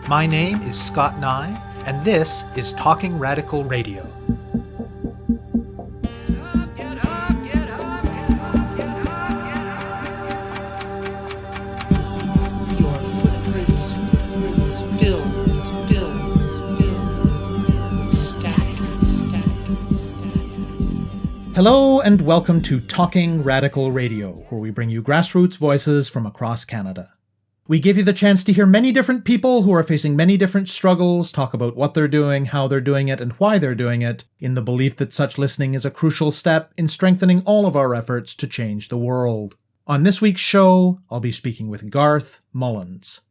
My name is Scott Neigh, and this is Talking Radical Radio. Hello and welcome to Talking Radical Radio, where we bring you grassroots voices from across Canada. We give you the chance to hear many different people who are facing many different struggles, talk about what they're doing, how they're doing it, and why they're doing it, in the belief that such listening is a crucial step in strengthening all of our efforts to change the world. On this week's show, I'll be speaking with Garth Mullins.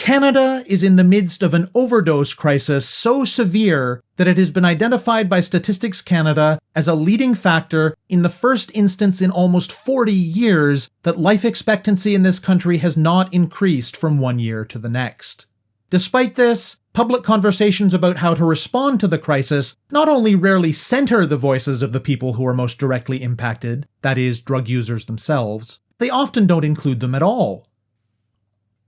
Canada is in the midst of an overdose crisis so severe that it has been identified by Statistics Canada as a leading factor in the first instance in almost 40 years that life expectancy in this country has not increased from one year to the next. Despite this, public conversations about how to respond to the crisis not only rarely center the voices of the people who are most directly impacted, that is, drug users themselves, they often don't include them at all.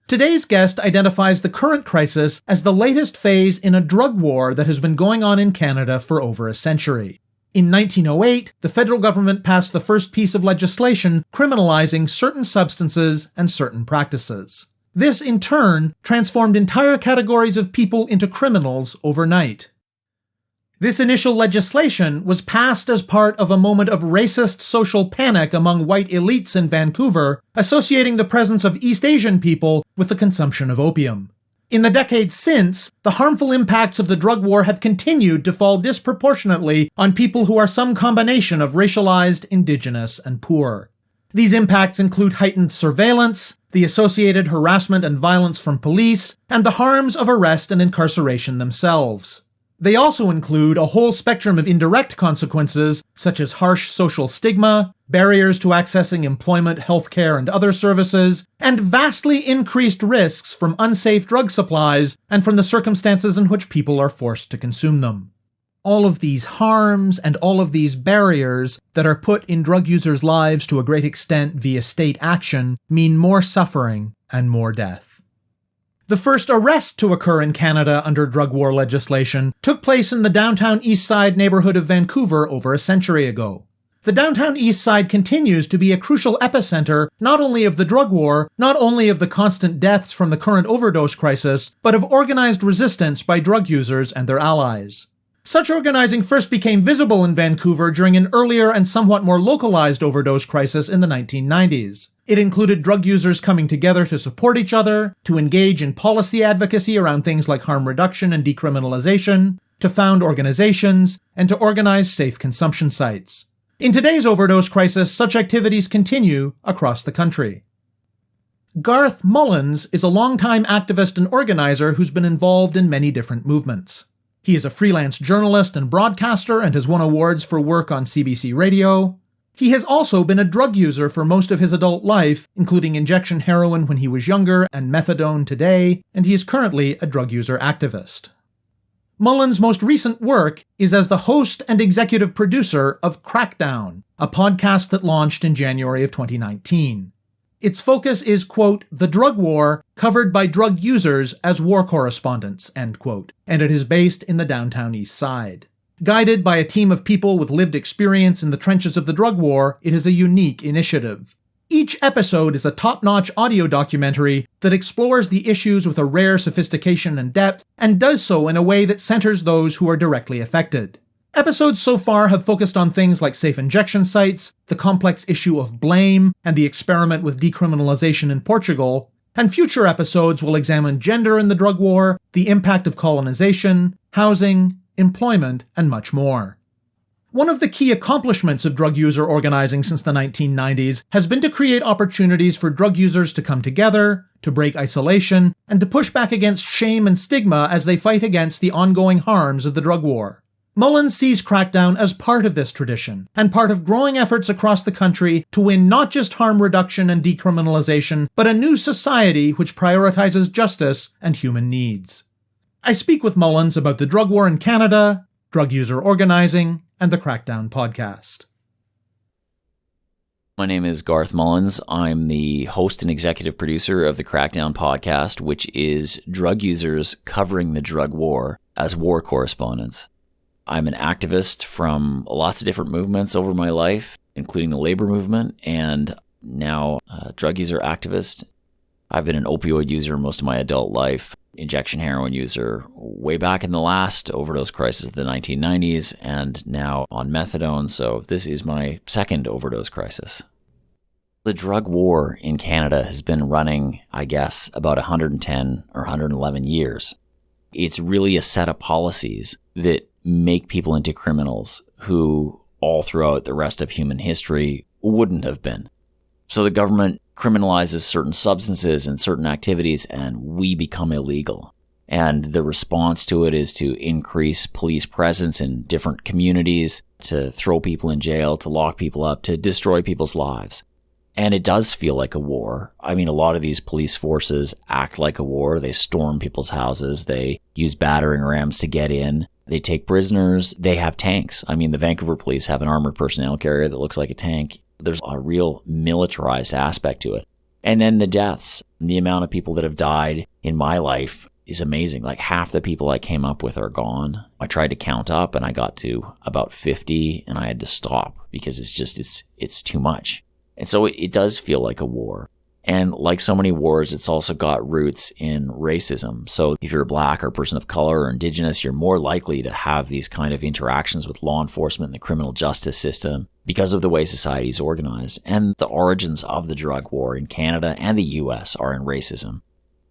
Today's guest identifies the current crisis as the latest phase in a drug war that has been going on in Canada for over a century. In 1908, the federal government passed the first piece of legislation criminalizing certain substances and certain practices. This, in turn, transformed entire categories of people into criminals overnight. This initial legislation was passed as part of a moment of racist social panic among white elites in Vancouver, associating the presence of East Asian people with the consumption of opium. In the decades since, the harmful impacts of the drug war have continued to fall disproportionately on people who are some combination of racialized, Indigenous, and poor. These impacts include heightened surveillance, the associated harassment and violence from police, and the harms of arrest and incarceration themselves. They also include a whole spectrum of indirect consequences, such as harsh social stigma, barriers to accessing employment, healthcare, and other services, and vastly increased risks from unsafe drug supplies and from the circumstances in which people are forced to consume them. All of these harms and all of these barriers that are put in drug users' lives to a great extent via state action mean more suffering and more death. The first arrest to occur in Canada under drug war legislation took place in the downtown East Side neighborhood of Vancouver over a century ago. The downtown East Side continues to be a crucial epicenter not only of the drug war, not only of the constant deaths from the current overdose crisis, but of organized resistance by drug users and their allies. Such organizing first became visible in Vancouver during an earlier and somewhat more localized overdose crisis in the 1990s. It included drug users coming together to support each other, to engage in policy advocacy around things like harm reduction and decriminalization, to found organizations, and to organize safe consumption sites. In today's overdose crisis, such activities continue across the country. Garth Mullins is a longtime activist and organizer who's been involved in many different movements. He is a freelance journalist and broadcaster and has won awards for work on CBC Radio. He has also been a drug user for most of his adult life, including injection heroin when he was younger and methadone today, and he is currently a drug user activist. Mullins' most recent work is as the host and executive producer of Crackdown, a podcast that launched in January of 2019. Its focus is, quote, the drug war covered by drug users as war correspondents, end quote, and it is based in the downtown East Side. Guided by a team of people with lived experience in the trenches of the drug war, it is a unique initiative. Each episode is a top-notch audio documentary that explores the issues with a rare sophistication and depth, and does so in a way that centers those who are directly affected. Episodes so far have focused on things like safe injection sites, the complex issue of blame, and the experiment with decriminalization in Portugal, and future episodes will examine gender in the drug war, the impact of colonization, housing, employment, and much more. One of the key accomplishments of drug user organizing since the 1990s has been to create opportunities for drug users to come together, to break isolation, and to push back against shame and stigma as they fight against the ongoing harms of the drug war. Mullins sees Crackdown as part of this tradition, and part of growing efforts across the country to win not just harm reduction and decriminalization, but a new society which prioritizes justice and human needs. I speak with Mullins about the drug war in Canada, drug user organizing, and the Crackdown podcast. My name is Garth Mullins. I'm the host and executive producer of the Crackdown podcast, which is drug users covering the drug war as war correspondents. I'm an activist from lots of different movements over my life, including the labor movement, and now a drug user activist. I've been an opioid user most of my adult life, injection heroin user way back in the last overdose crisis of the 1990s, and now on methadone, so this is my second overdose crisis. The drug war in Canada has been running, I guess, about 110 or 111 years. It's really a set of policies that make people into criminals who all throughout the rest of human history wouldn't have been. So the government criminalizes certain substances and certain activities, and we become illegal. And the response to it is to increase police presence in different communities, to throw people in jail, to lock people up, to destroy people's lives. And it does feel like a war. I mean, a lot of these police forces act like a war. They storm people's houses. They use battering rams to get in. They take prisoners. They have tanks. I mean, the Vancouver police have an armored personnel carrier that looks like a tank. There's a real militarized aspect to it. And then the deaths, the amount of people that have died in my life is amazing. Like half the people I came up with are gone. I tried to count up and I got to about 50 and I had to stop because it's too much. And so it does feel like a war. And like so many wars, it's also got roots in racism. So if you're black or a person of color or indigenous, you're more likely to have these kind of interactions with law enforcement and the criminal justice system because of the way society is organized. And the origins of the drug war in Canada and the US are in racism.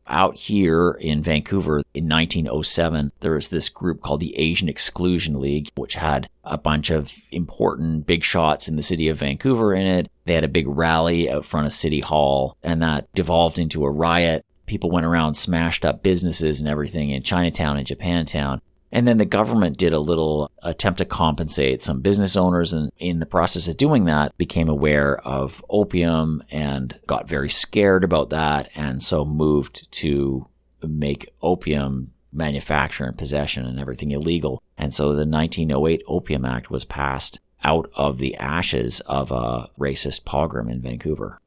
Out here in Vancouver in 1907, there was this group called the Asian Exclusion League, which had a bunch of important big shots in the city of Vancouver in it. They had a big rally out front of City Hall, and that devolved into a riot. People went around, smashed up businesses and everything in Chinatown and Japantown. And then the government did a little attempt to compensate some business owners, and in the process of doing that, became aware of opium and got very scared about that, and so moved to make opium manufacture and possession and everything illegal. And so the 1908 Opium Act was passed out of the ashes of a racist pogrom in Vancouver.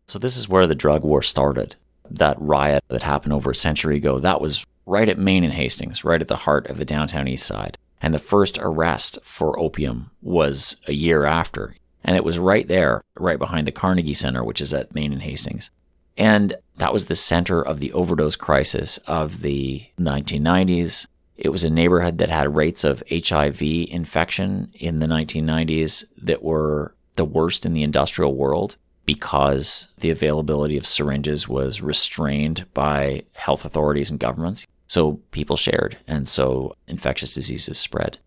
So this is where the drug war started. That riot that happened over a century ago, that was right at Main and Hastings, right at the heart of the downtown east side. And the first arrest for opium was a year after. And it was right there, right behind the Carnegie Center, which is at Main and Hastings. And that was the center of the overdose crisis of the 1990s. It was a neighborhood that had rates of HIV infection in the 1990s that were the worst in the industrial world, because the availability of syringes was restrained by health authorities and governments. So people shared, and so infectious diseases spread.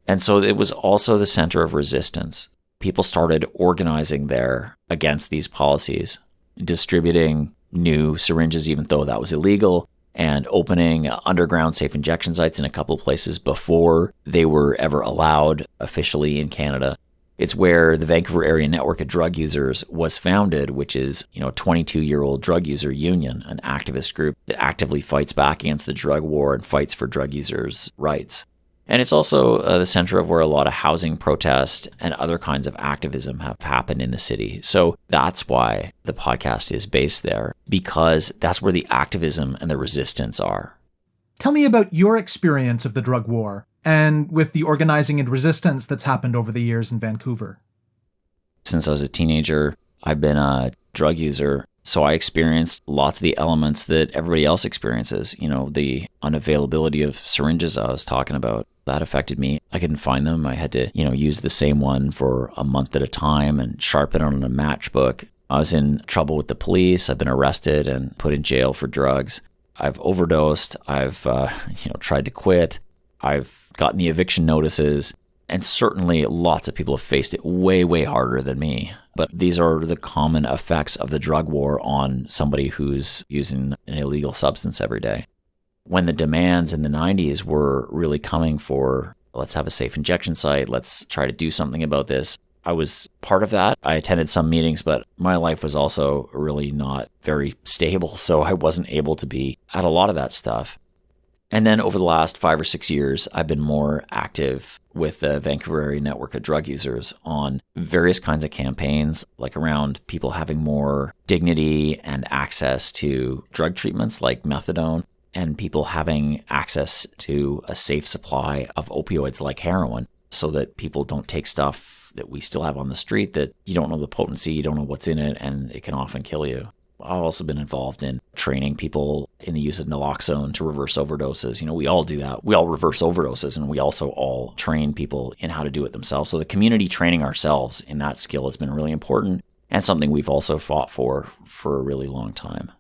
And so it was also the center of resistance. People started organizing there against these policies, distributing new syringes even though that was illegal, and opening underground safe injection sites in a couple of places before they were ever allowed officially in Canada. It's where the Vancouver Area Network of Drug Users was founded, which is, a 22-year-old drug user union, an activist group that actively fights back against the drug war and fights for drug users' rights. And it's also the center of where a lot of housing protest and other kinds of activism have happened in the city. So that's why the podcast is based there, because that's where the activism and the resistance are. Tell me about your experience of the drug war and with the organizing and resistance that's happened over the years in Vancouver. Since I was a teenager, I've been a drug user, so I experienced lots of the elements that everybody else experiences. The unavailability of syringes I was talking about, that affected me. I couldn't find them. I had to, use the same one for a month at a time and sharpen it on a matchbook. I was in trouble with the police. I've been arrested and put in jail for drugs. I've overdosed. I've, tried to quit. I've gotten the eviction notices, and certainly lots of people have faced it way, way harder than me. But these are the common effects of the drug war on somebody who's using an illegal substance every day. When the demands in the 90s were really coming for, let's have a safe injection site, let's try to do something about this, I was part of that. I attended some meetings, but my life was also really not very stable, so I wasn't able to be at a lot of that stuff. And then over the last 5 or 6 years, I've been more active with the Vancouver area network of drug users on various kinds of campaigns, like around people having more dignity and access to drug treatments like methadone, and people having access to a safe supply of opioids like heroin, so that people don't take stuff that we still have on the street that you don't know the potency, you don't know what's in it, and it can often kill you. I've also been involved in training people in the use of naloxone to reverse overdoses. We all do that. We all reverse overdoses, and we also all train people in how to do it themselves. So the community training ourselves in that skill has been really important, and something we've also fought for a really long time.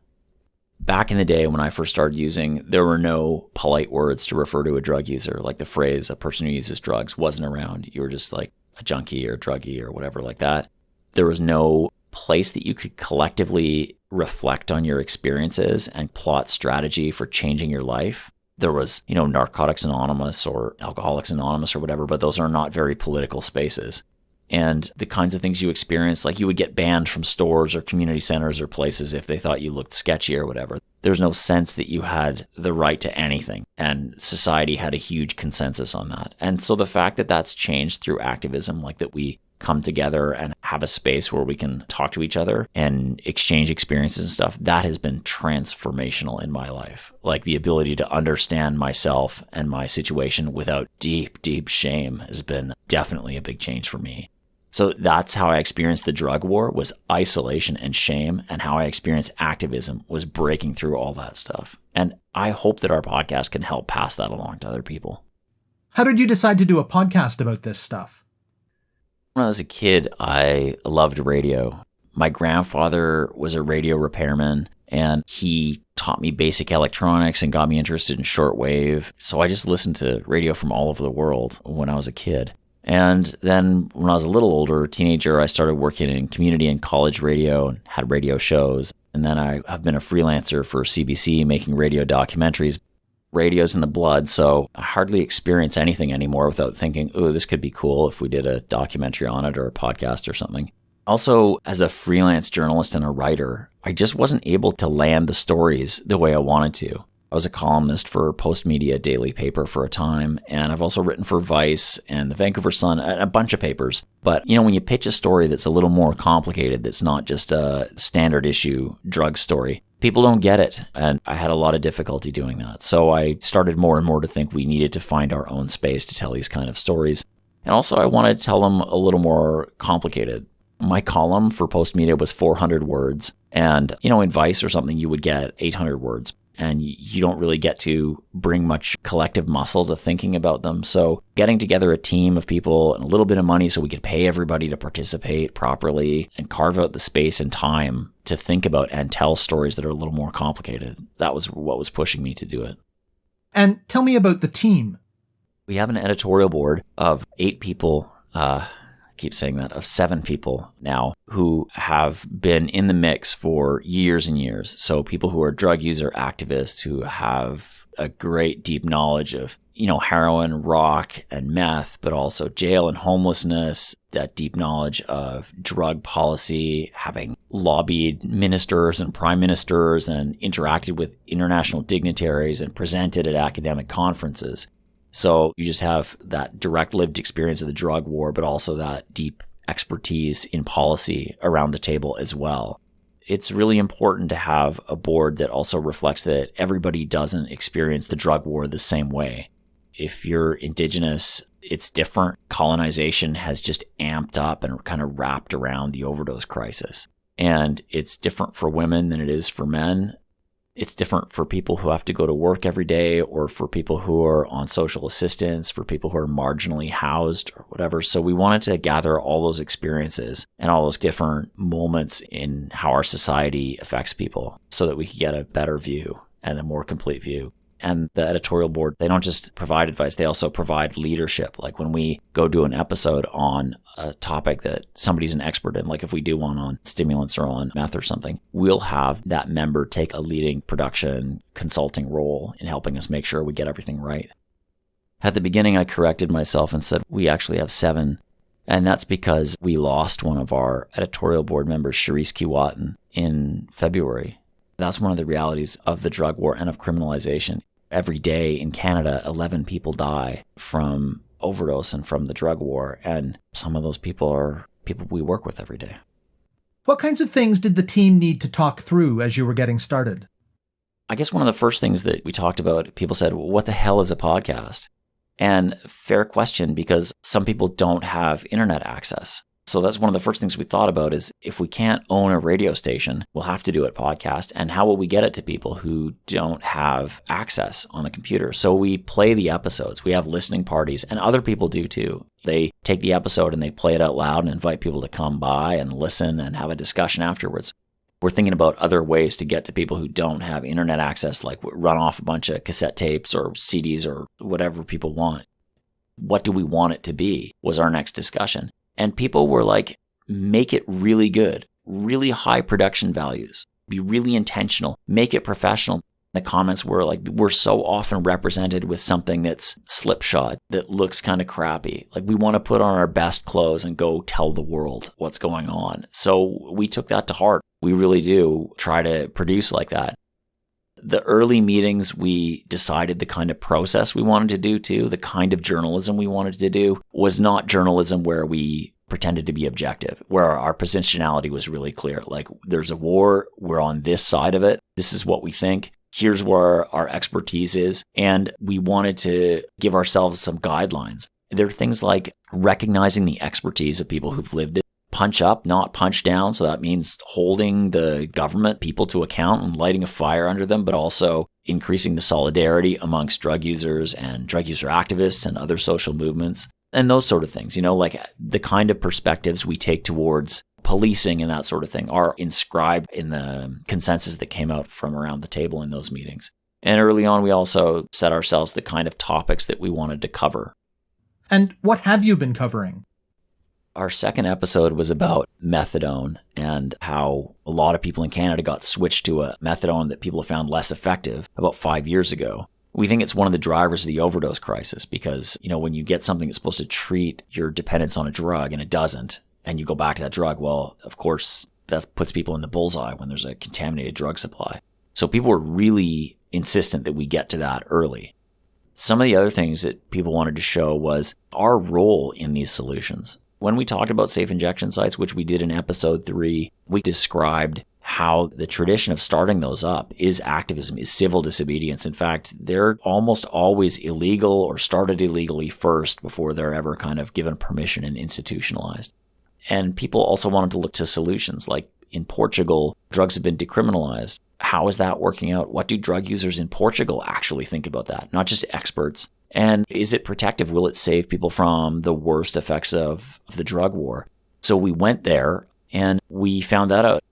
Back in the day when I first started using, there were no polite words to refer to a drug user. Like the phrase, a person who uses drugs, wasn't around. You were just like a junkie or druggie or whatever like that. There was no place that you could collectively reflect on your experiences and plot strategy for changing your life. There was, Narcotics Anonymous or Alcoholics Anonymous or whatever, but those are not very political spaces. And the kinds of things you experience, like you would get banned from stores or community centers or places if they thought you looked sketchy or whatever. There's no sense that you had the right to anything. And society had a huge consensus on that. And so the fact that that's changed through activism, like that we come together and have a space where we can talk to each other and exchange experiences and stuff, that has been transformational in my life. Like the ability to understand myself and my situation without deep, deep shame has been definitely a big change for me. So that's how I experienced the drug war, was isolation and shame, and how I experienced activism was breaking through all that stuff. And I hope that our podcast can help pass that along to other people. How did you decide to do a podcast about this stuff? When I was a kid, I loved radio. My grandfather was a radio repairman, and he taught me basic electronics and got me interested in shortwave. So I just listened to radio from all over the world when I was a kid. And then when I was a little older, teenager, I started working in community and college radio and had radio shows. And then I have been a freelancer for CBC making radio documentaries. Radio's in the blood, so I hardly experience anything anymore without thinking, oh, this could be cool if we did a documentary on it or a podcast or something. Also, as a freelance journalist and a writer, I just wasn't able to land the stories the way I wanted to. I was a columnist for Post Media daily paper for a time, and I've also written for Vice and the Vancouver Sun, a bunch of papers. But, when you pitch a story that's a little more complicated, that's not just a standard issue drug story, people don't get it. And I had a lot of difficulty doing that. So I started more and more to think we needed to find our own space to tell these kind of stories. And also I wanted to tell them a little more complicated. My column for Post Media was 400 words. And, in Vice or something, you would get 800 words. And you don't really get to bring much collective muscle to thinking about them. So getting together a team of people and a little bit of money so we could pay everybody to participate properly and carve out the space and time to think about and tell stories that are a little more complicated. That was what was pushing me to do it. And tell me about the team. We have an editorial board of 8 people. Keep saying that, of 7 people now who have been in the mix for years and years. So people who are drug user activists who have a great deep knowledge of, heroin, rock, and meth, but also jail and homelessness, that deep knowledge of drug policy, having lobbied ministers and prime ministers and interacted with international dignitaries and presented at academic conferences. So you just have that direct lived experience of the drug war, but also that deep expertise in policy around the table as well. It's really important to have a board that also reflects that everybody doesn't experience the drug war the same way. If you're Indigenous, it's different. Colonization has just amped up and kind of wrapped around the overdose crisis. And it's different for women than it is for men. It's different for people who have to go to work every day, or for people who are on social assistance, for people who are marginally housed or whatever. So we wanted to gather all those experiences and all those different moments in how our society affects people so that we could get a better view and a more complete view. And the editorial board, they don't just provide advice, they also provide leadership. Like when we go do an episode on a topic that somebody's an expert in, like if we do one on stimulants or on meth or something, we'll have that member take a leading production consulting role in helping us make sure we get everything right. At the beginning, I corrected myself and said, we actually have 7. And that's because we lost one of our editorial board members, Charisse Kiwatan, in February. That's one of the realities of the drug war and of criminalization. Every day in Canada, 11 people die from overdose and from the drug war. And some of those people are people we work with every day. What kinds of things did the team need to talk through as you were getting started? I guess one of the first things that we talked about, people said, well, what the hell is a podcast? And fair question, because some people don't have internet access. So that's one of the first things we thought about is if we can't own a radio station, we'll have to do a podcast. And how will we get it to people who don't have access on a computer? So we play the episodes. We have listening parties, and other people do too. They take the episode and they play it out loud and invite people to come by and listen and have a discussion afterwards. We're thinking about other ways to get to people who don't have internet access, like run off a bunch of cassette tapes or CDs or whatever people want. What do we want it to be was our next discussion. And people were like, make it really good, really high production values, be really intentional, make it professional. The comments were like, we're so often represented with something that's slipshod, that looks kind of crappy. Like we want to put on our best clothes and go tell the world what's going on. So we took that to heart. We really do try to produce like that. The early meetings, we decided the kind of process we wanted to do too, the kind of journalism we wanted to do was not journalism where we pretended to be objective, where our positionality was really clear. Like there's a war, we're on this side of it. This is what we think. Here's where our expertise is. And we wanted to give ourselves some guidelines. There are things like recognizing the expertise of people who've lived it. Punch up, not punch down. So that means holding the government people to account and lighting a fire under them, but also increasing the solidarity amongst drug users and drug user activists and other social movements and those sort of things. You know, like the kind of perspectives we take towards policing and that sort of thing are inscribed in the consensus that came out from around the table in those meetings. And early on, we also set ourselves the kind of topics that we wanted to cover. And what have you been covering? Our second episode was about methadone and how a lot of people in Canada got switched to a methadone that people have found less effective about 5 years ago. We think it's one of the drivers of the overdose crisis because, you know, when you get something that's supposed to treat your dependence on a drug and it doesn't, and you go back to that drug, well, of course, that puts people in the bullseye when there's a contaminated drug supply. So people were really insistent that we get to that early. Some of the other things that people wanted to show was our role in these solutions. When we talked about safe injection sites, which we did in episode 3, we described how the tradition of starting those up is activism, is civil disobedience. In fact, they're almost always illegal or started illegally first before they're ever kind of given permission and institutionalized. And people also wanted to look to solutions. Like in Portugal, drugs have been decriminalized. How is that working out? What do drug users in Portugal actually think about that? Not just experts. And is it protective? Will it save people from the worst effects of the drug war? So we went there and we found that out.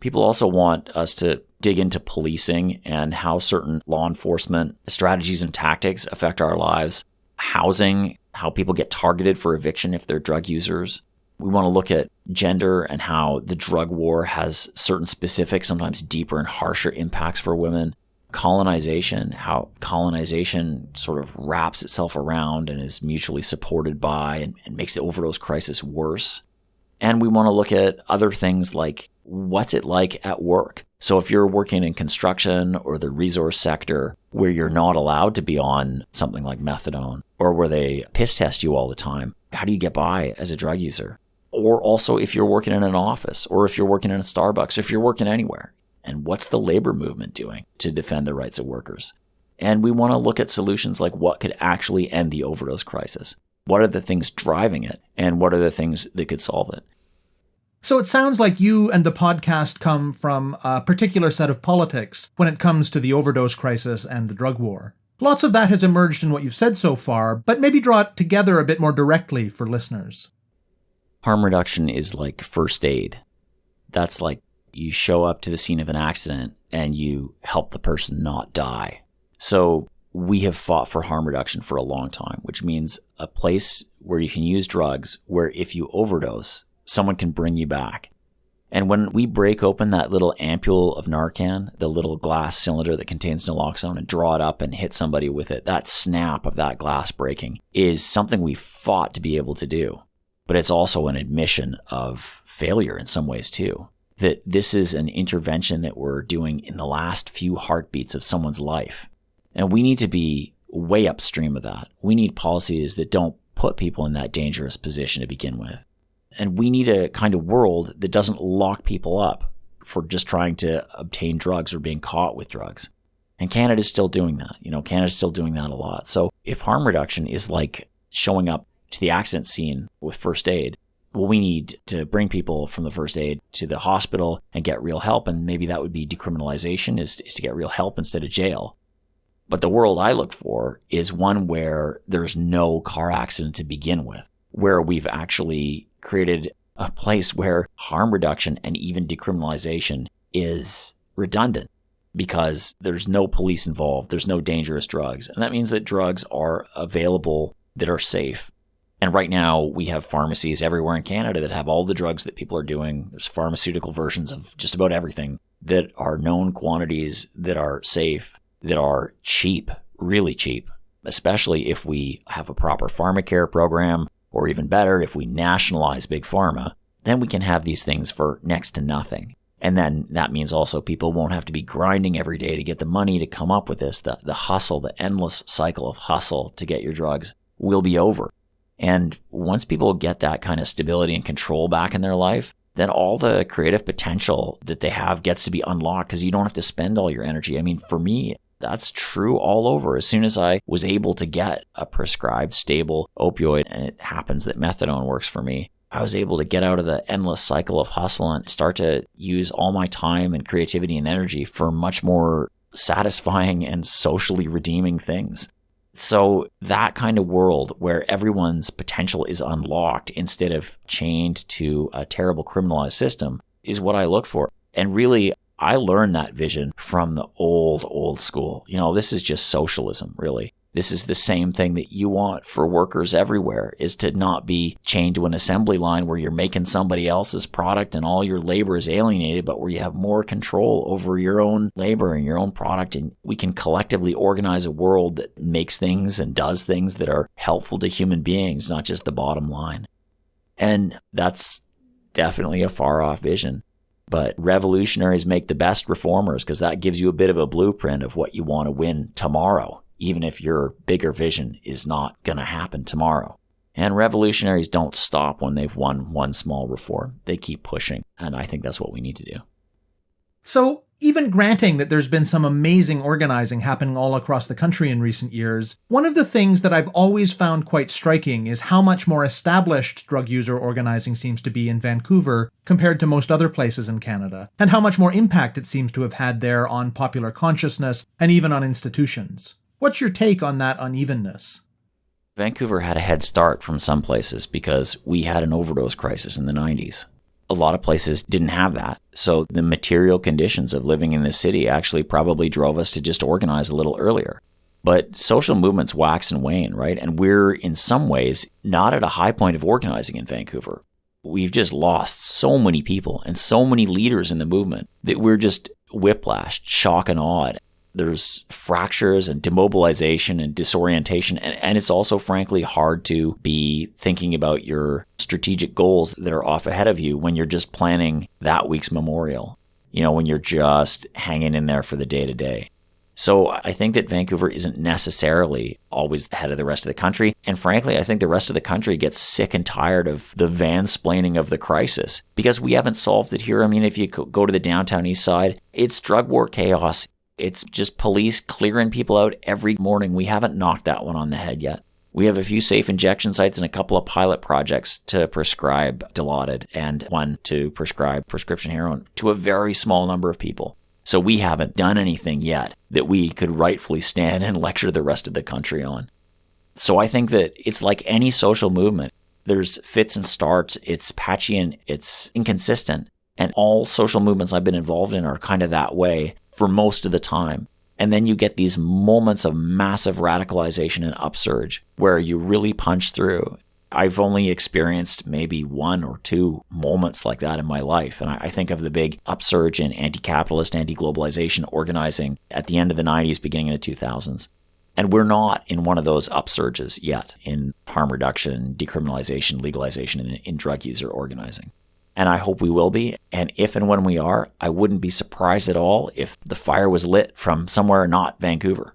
People also want us to dig into policing and how certain law enforcement strategies and tactics affect our lives. Housing, how people get targeted for eviction if they're drug users. We want to look at gender and how the drug war has certain specific, sometimes deeper and harsher impacts for women. Colonization, how colonization sort of wraps itself around and is mutually supported by and makes the overdose crisis worse. And we want to look at other things like what's it like at work? So if you're working in construction or the resource sector where you're not allowed to be on something like methadone or where they piss test you all the time, how do you get by as a drug user? Or also if you're working in an office or if you're working in a Starbucks or if you're working anywhere. And what's the labor movement doing to defend the rights of workers? And we want to look at solutions like what could actually end the overdose crisis. What are the things driving it? And what are the things that could solve it? So it sounds like you and the podcast come from a particular set of politics when it comes to the overdose crisis and the drug war. Lots of that has emerged in what you've said so far, but maybe draw it together a bit more directly for listeners. Harm reduction is like first aid. That's like you show up to the scene of an accident and you help the person not die. So we have fought for harm reduction for a long time, which means a place where you can use drugs where if you overdose, someone can bring you back. And when we break open that little ampule of Narcan, the little glass cylinder that contains naloxone, and draw it up and hit somebody with it, that snap of that glass breaking is something we fought to be able to do. But it's also an admission of failure in some ways too. That this is an intervention that we're doing in the last few heartbeats of someone's life. And we need to be way upstream of that. We need policies that don't put people in that dangerous position to begin with. And we need a kind of world that doesn't lock people up for just trying to obtain drugs or being caught with drugs. And Canada's still doing that. Canada's still doing that a lot. So if harm reduction is like showing up to the accident scene with first aid, well, we need to bring people from the first aid to the hospital and get real help. And maybe that would be decriminalization, is to get real help instead of jail. But the world I look for is one where there's no car accident to begin with, where we've actually created a place where harm reduction and even decriminalization is redundant because there's no police involved, there's no dangerous drugs. And that means that drugs are available that are safe. And right now we have pharmacies everywhere in Canada that have all the drugs that people are doing. There's pharmaceutical versions of just about everything that are known quantities, that are safe, that are cheap, really cheap, especially if we have a proper pharmacare program, or even better, if we nationalize big pharma, then we can have these things for next to nothing. And then that means also people won't have to be grinding every day to get the money to come up with this. The hustle, the endless cycle of hustle to get your drugs will be over. And once people get that kind of stability and control back in their life, then all the creative potential that they have gets to be unlocked because you don't have to spend all your energy. I mean, for me, that's true all over. As soon as I was able to get a prescribed stable opioid, and it happens that methadone works for me, I was able to get out of the endless cycle of hustle and start to use all my time and creativity and energy for much more satisfying and socially redeeming things. So that kind of world where everyone's potential is unlocked instead of chained to a terrible criminalized system is what I look for. And really, I learned that vision from the old school. This is just socialism, really. This is the same thing that you want for workers everywhere, is to not be chained to an assembly line where you're making somebody else's product and all your labor is alienated, but where you have more control over your own labor and your own product. And we can collectively organize a world that makes things and does things that are helpful to human beings, not just the bottom line. And that's definitely a far off vision. But revolutionaries make the best reformers because that gives you a bit of a blueprint of what you want to win tomorrow, even if your bigger vision is not going to happen tomorrow. And revolutionaries don't stop when they've won one small reform. They keep pushing. And I think that's what we need to do. So even granting that there's been some amazing organizing happening all across the country in recent years, one of the things that I've always found quite striking is how much more established drug user organizing seems to be in Vancouver compared to most other places in Canada, and how much more impact it seems to have had there on popular consciousness and even on institutions. What's your take on that unevenness? Vancouver had a head start from some places because we had an overdose crisis in the 90s. A lot of places didn't have that. So the material conditions of living in the city actually probably drove us to just organize a little earlier. But social movements wax and wane, right? And we're in some ways not at a high point of organizing in Vancouver. We've just lost so many people and so many leaders in the movement that we're just whiplashed, shock and awe. There's fractures and demobilization and disorientation. And it's also, frankly, hard to be thinking about your strategic goals that are off ahead of you when you're just planning that week's memorial, when you're just hanging in there for the day to day. So I think that Vancouver isn't necessarily always ahead of the rest of the country. And frankly, I think the rest of the country gets sick and tired of the vansplaining of the crisis because we haven't solved it here. I mean, if you go to the downtown east side, it's drug war chaos. It's just police clearing people out every morning. We haven't knocked that one on the head yet. We have a few safe injection sites and a couple of pilot projects to prescribe Dilaudid and one to prescribe prescription heroin to a very small number of people. So we haven't done anything yet that we could rightfully stand and lecture the rest of the country on. So I think that it's like any social movement. There's fits and starts. It's patchy and it's inconsistent. And all social movements I've been involved in are kind of that way for most of the time. And then you get these moments of massive radicalization and upsurge where you really punch through. I've only experienced maybe one or two moments like that in my life. And I think of the big upsurge in anti-capitalist, anti-globalization organizing at the end of the 90s, beginning of the 2000s. And we're not in one of those upsurges yet in harm reduction, decriminalization, legalization, and in drug user organizing. And I hope we will be. And if and when we are, I wouldn't be surprised at all if the fire was lit from somewhere not Vancouver.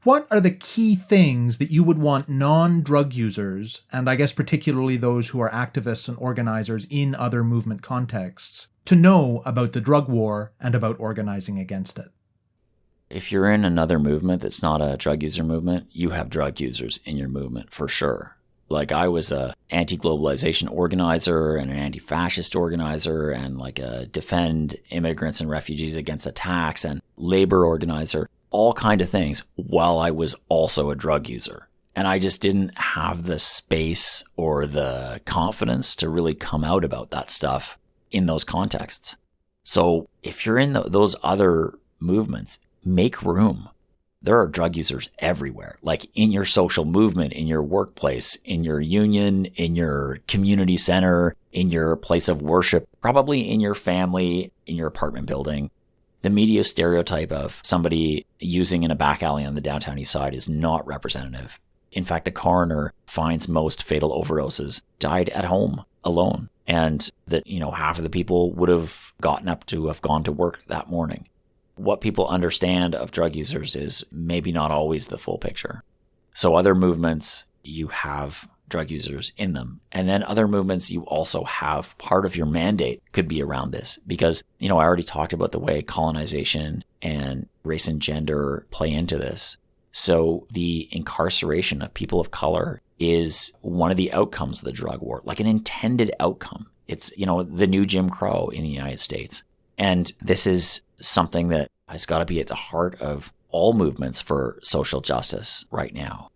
What are the key things that you would want non-drug users, and I guess particularly those who are activists and organizers in other movement contexts, to know about the drug war and about organizing against it? If you're in another movement that's not a drug user movement, you have drug users in your movement for sure. Like, I was a anti-globalization organizer and an anti-fascist organizer and like a defend immigrants and refugees against attacks and labor organizer, all kind of things, while I was also a drug user. And I just didn't have the space or the confidence to really come out about that stuff in those contexts. So if you're in those other movements, make room. There are drug users everywhere, like in your social movement, in your workplace, in your union, in your community center, in your place of worship, probably in your family, in your apartment building. The media stereotype of somebody using in a back alley on the downtown east side is not representative. In fact, the coroner finds most fatal overdoses died at home alone, and that, half of the people would have gotten up to have gone to work that morning. What people understand of drug users is maybe not always the full picture. So other movements, you have drug users in them. And then other movements, you also have part of your mandate could be around this. Because, I already talked about the way colonization and race and gender play into this. So the incarceration of people of color is one of the outcomes of the drug war, like an intended outcome. It's, the new Jim Crow in the United States. And this is something that has got to be at the heart of all movements for social justice right now.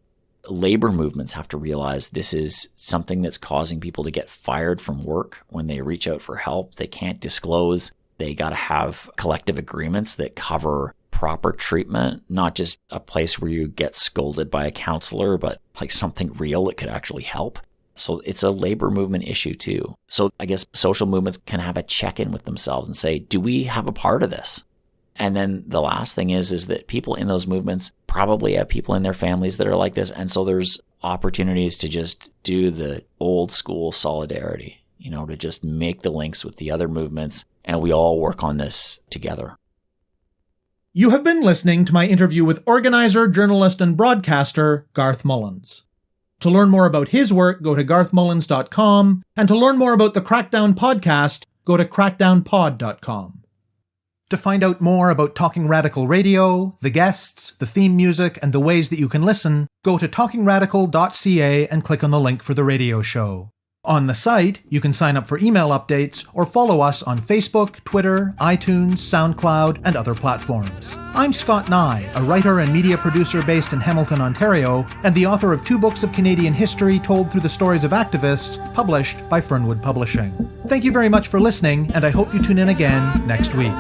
Labor movements have to realize this is something that's causing people to get fired from work when they reach out for help. They can't disclose. They got to have collective agreements that cover proper treatment, not just a place where you get scolded by a counselor, but like something real that could actually help. So it's a labor movement issue too. So I guess social movements can have a check-in with themselves and say, do we have a part of this? And then the last thing is that people in those movements probably have people in their families that are like this. And so there's opportunities to just do the old school solidarity, to just make the links with the other movements. And we all work on this together. You have been listening to my interview with organizer, journalist, and broadcaster Garth Mullins. To learn more about his work, go to garthmullins.com, and to learn more about the Crackdown podcast, go to crackdownpod.com. To find out more about Talking Radical Radio, the guests, the theme music, and the ways that you can listen, go to talkingradical.ca and click on the link for the radio show. On the site, you can sign up for email updates or follow us on Facebook, Twitter, iTunes, SoundCloud, and other platforms. I'm Scott Neigh, a writer and media producer based in Hamilton, Ontario, and the author of 2 books of Canadian history told through the stories of activists, published by Fernwood Publishing. Thank you very much for listening, and I hope you tune in again next week.